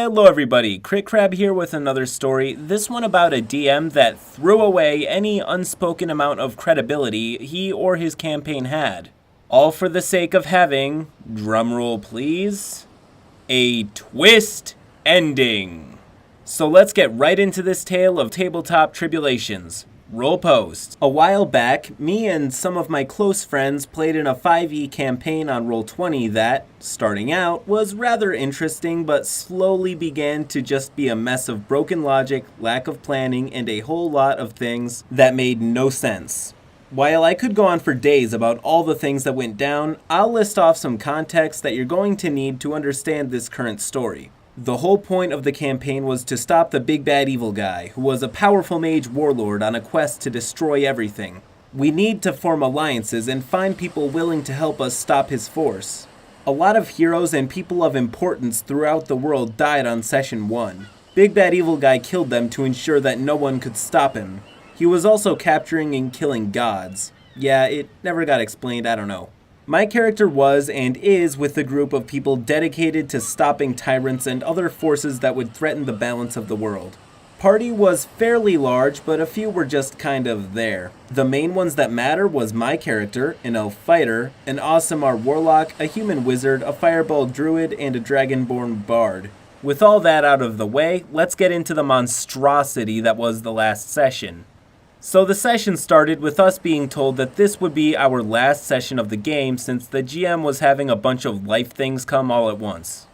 Hello everybody, CritCrab here with another story, this one about a DM that threw away any unspoken amount of credibility he or his campaign had. All for the sake of having, drumroll please, a twist ending. So let's get right into this tale of tabletop tribulations. Roll post. A while back, me and some of my close friends played in a 5e campaign on Roll20 that, starting out, was rather interesting but slowly began to just be a mess of broken logic, lack of planning, and a whole lot of things that made no sense. While I could go on for days about all the things that went down, I'll list off some context that you're going to need to understand this current story. The whole point of the campaign was to stop the big bad evil guy, who was a powerful mage warlord on a quest to destroy everything. We need to form alliances and find people willing to help us stop his force. A lot of heroes and people of importance throughout the world died on session 1. Big bad evil guy killed them to ensure that no one could stop him. He was also capturing and killing gods. Yeah, it never got explained, I don't know. My character was and is with a group of people dedicated to stopping tyrants and other forces that would threaten the balance of the world. Party was fairly large, but a few were just kind of there. The main ones that matter was my character, an elf fighter, an Aasimar warlock, a human wizard, a fireball druid, and a dragonborn bard. With all that out of the way, let's get into the monstrosity that was the last session. So the session started with us being told that this would be our last session of the game since the GM was having a bunch of life things come all at once.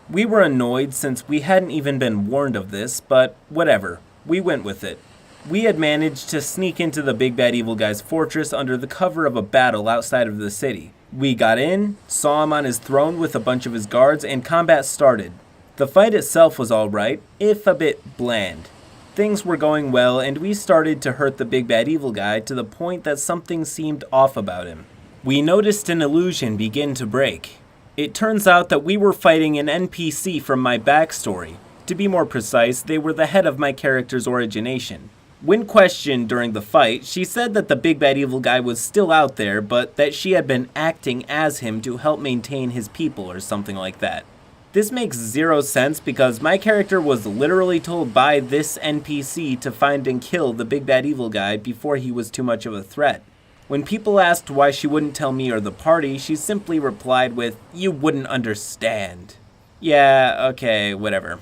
We were annoyed since we hadn't even been warned of this, but whatever, we went with it. We had managed to sneak into the big bad evil guy's fortress under the cover of a battle outside of the city. We got in, saw him on his throne with a bunch of his guards, and combat started. The fight itself was alright, if a bit bland. Things were going well, and we started to hurt the big bad evil guy to the point that something seemed off about him. We noticed an illusion begin to break. It turns out that we were fighting an NPC from my backstory. To be more precise, they were the head of my character's origination. When questioned during the fight, she said that the big bad evil guy was still out there, but that she had been acting as him to help maintain his people or something like that. This makes zero sense because my character was literally told by this NPC to find and kill the big bad evil guy before he was too much of a threat. When people asked why she wouldn't tell me or the party, she simply replied with, "You wouldn't understand." Yeah, okay, whatever.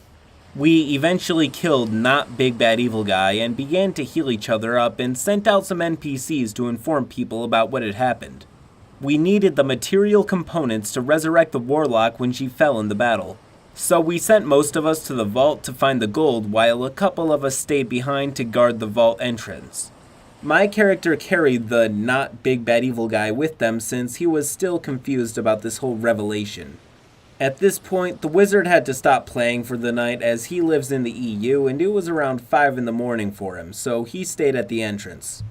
We eventually killed not big bad evil guy and began to heal each other up and sent out some NPCs to inform people about what had happened. We needed the material components to resurrect the warlock when she fell in the battle. So we sent most of us to the vault to find the gold while a couple of us stayed behind to guard the vault entrance. My character carried the not big bad evil guy with them since he was still confused about this whole revelation. At this point, the wizard had to stop playing for the night as he lives in the EU and it was around 5 in the morning for him, so he stayed at the entrance.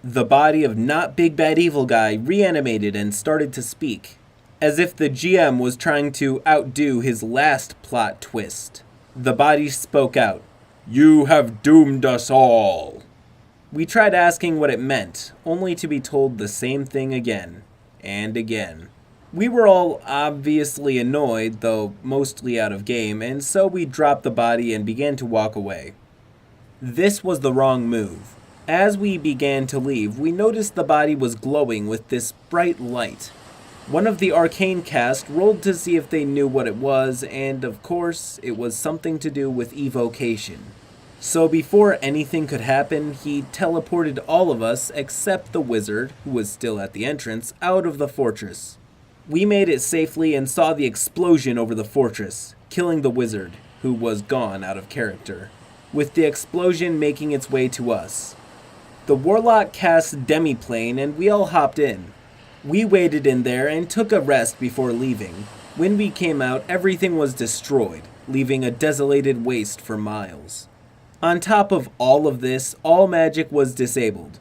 The body of not big bad evil guy reanimated and started to speak, as if the GM was trying to outdo his last plot twist. The body spoke out, "You have doomed us all." We tried asking what it meant, only to be told the same thing again and again. We were all obviously annoyed, though mostly out of game, and so we dropped the body and began to walk away. This was the wrong move. As we began to leave, we noticed the body was glowing with this bright light. One of the arcane cast rolled to see if they knew what it was, and of course, it was something to do with evocation. So before anything could happen, he teleported all of us, except the wizard, who was still at the entrance, out of the fortress. We made it safely and saw the explosion over the fortress, killing the wizard, who was gone out of character, with the explosion making its way to us. The warlock cast demiplane and we all hopped in. We waited in there and took a rest before leaving. When we came out, everything was destroyed, leaving a desolated waste for miles. On top of all of this, all magic was disabled.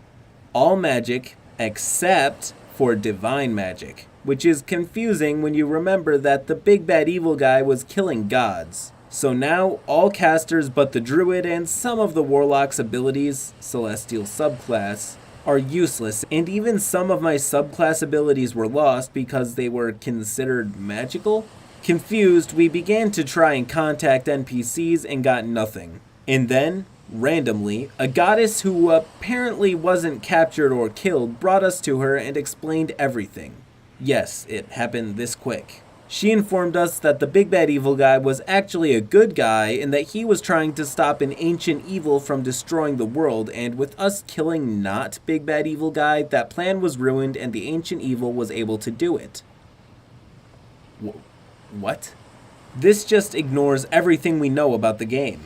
All magic except for divine magic, which is confusing when you remember that the big bad evil guy was killing gods. So now, all casters but the druid and some of the warlock's abilities, celestial subclass, are useless, and even some of my subclass abilities were lost because they were considered magical? Confused, we began to try and contact NPCs and got nothing. And then, randomly, a goddess who apparently wasn't captured or killed brought us to her and explained everything. Yes, it happened this quick. She informed us that the big bad evil guy was actually a good guy and that he was trying to stop an ancient evil from destroying the world, and with us killing not big bad evil guy, that plan was ruined and the ancient evil was able to do it. What? This just ignores everything we know about the game.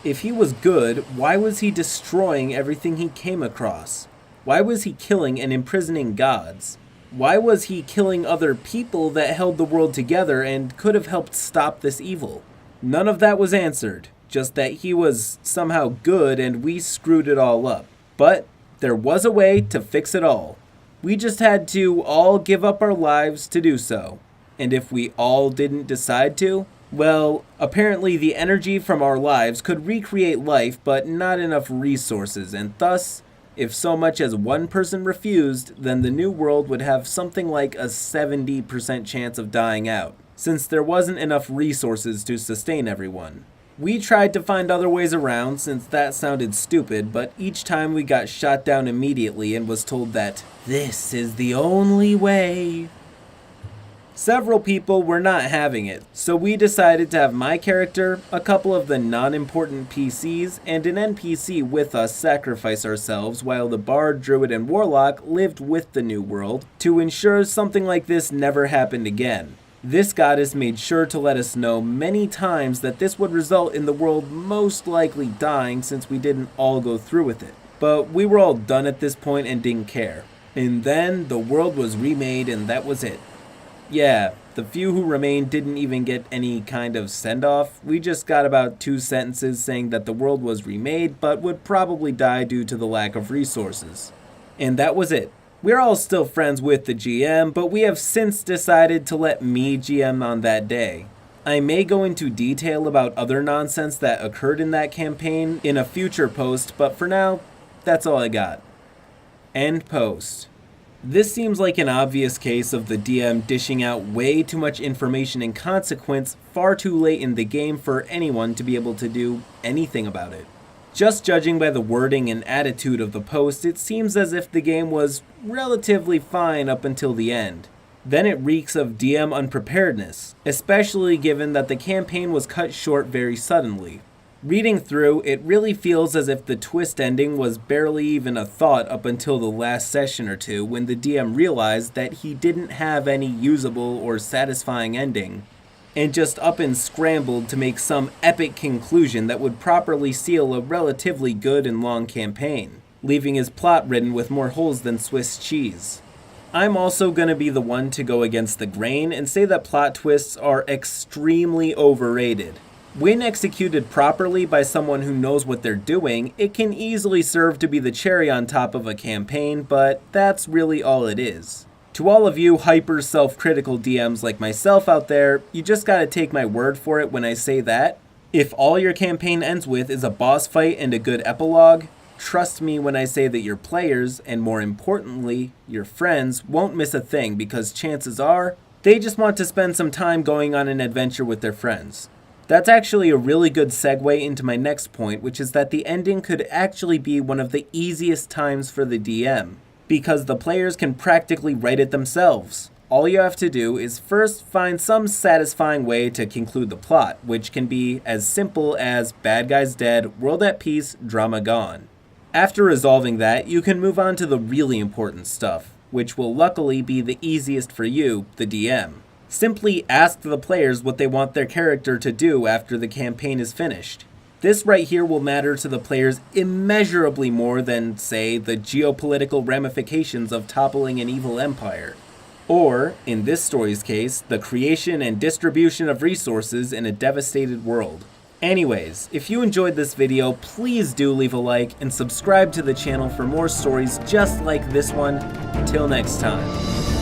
If he was good, why was he destroying everything he came across? Why was he killing and imprisoning gods? Why was he killing other people that held the world together and could have helped stop this evil? None of that was answered, just that he was somehow good and we screwed it all up. But there was a way to fix it all. We just had to all give up our lives to do so. And if we all didn't decide to, well, apparently the energy from our lives could recreate life, but not enough resources, and thus, if so much as one person refused, then the new world would have something like a 70% chance of dying out, since there wasn't enough resources to sustain everyone. We tried to find other ways around, since that sounded stupid, but each time we got shot down immediately and was told that this is the only way. Several people were not having it, so we decided to have my character, a couple of the non-important PCs, and an NPC with us sacrifice ourselves while the Bard, Druid, and Warlock lived with the new world to ensure something like this never happened again. This goddess made sure to let us know many times that this would result in the world most likely dying since we didn't all go through with it. But we were all done at this point and didn't care. And then the world was remade and that was it. Yeah, the few who remained didn't even get any kind of send-off. We just got about 2 sentences saying that the world was remade, but would probably die due to the lack of resources. And that was it. We're all still friends with the GM, but we have since decided to let me GM on that day. I may go into detail about other nonsense that occurred in that campaign in a future post, but for now, that's all I got. End post. This seems like an obvious case of the DM dishing out way too much information and consequence far too late in the game for anyone to be able to do anything about it. Just judging by the wording and attitude of the post, it seems as if the game was relatively fine up until the end. Then it reeks of DM unpreparedness, especially given that the campaign was cut short very suddenly. Reading through, it really feels as if the twist ending was barely even a thought up until the last session or two when the DM realized that he didn't have any usable or satisfying ending, and just up and scrambled to make some epic conclusion that would properly seal a relatively good and long campaign, leaving his plot written with more holes than Swiss cheese. I'm also going to be the one to go against the grain and say that plot twists are extremely overrated. When executed properly by someone who knows what they're doing, it can easily serve to be the cherry on top of a campaign, but that's really all it is. To all of you hyper self-critical DMs like myself out there, you just gotta take my word for it when I say that. If all your campaign ends with is a boss fight and a good epilogue, trust me when I say that your players, and more importantly, your friends, won't miss a thing because chances are, they just want to spend some time going on an adventure with their friends. That's actually a really good segue into my next point, which is that the ending could actually be one of the easiest times for the DM, because the players can practically write it themselves. All you have to do is first find some satisfying way to conclude the plot, which can be as simple as bad guys dead, world at peace, drama gone. After resolving that, you can move on to the really important stuff, which will luckily be the easiest for you, the DM. Simply ask the players what they want their character to do after the campaign is finished. This right here will matter to the players immeasurably more than, say, the geopolitical ramifications of toppling an evil empire. Or, in this story's case, the creation and distribution of resources in a devastated world. Anyways, if you enjoyed this video, please do leave a like and subscribe to the channel for more stories just like this one. Till next time.